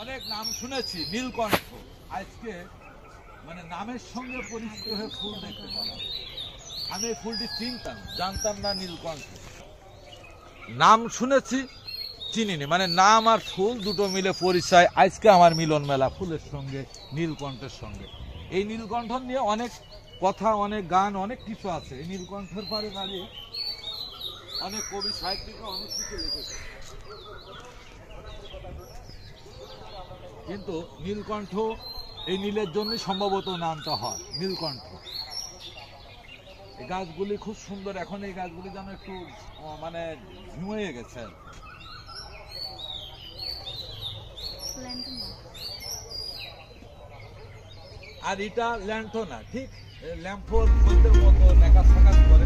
অনেক নাম শুনেছি, নীলকণ্ঠ। আজকে মানে নামের সঙ্গে পরিচিত হয়ে ফুল দেখতে পেলাম। আমি এই ফুলটি চিনতাম, জানতাম না নীলকণ্ঠ। নাম শুনেছি, চিনিনি, মানে নাম আর ফুল দুটো মিলে পরিচয়। আজকে আমার মিলন মেলা ফুলের সঙ্গে, নীলকণ্ঠের সঙ্গে। এই নীলকণ্ঠ নিয়ে অনেক কথা, অনেক গান, অনেক কিছু আছে। এই নীলকণ্ঠের পারে দাঁড়িয়ে অনেক কবি সাহিত্যিক অনেক কিছু লিখেছে। কিন্তু নীলকণ্ঠ, এই নীলের জন্যই সম্ভবত নামটা হয় নীলকণ্ঠ। এই গাছগুলি খুব সুন্দর। এখন এই গাছগুলি যেন একটু মানে ঝিমিয়ে গেছে। আর এটা ল্যান্থো না, ঠিক ল্যাম্পোর মতো নেকাজ ফাকাজ করে।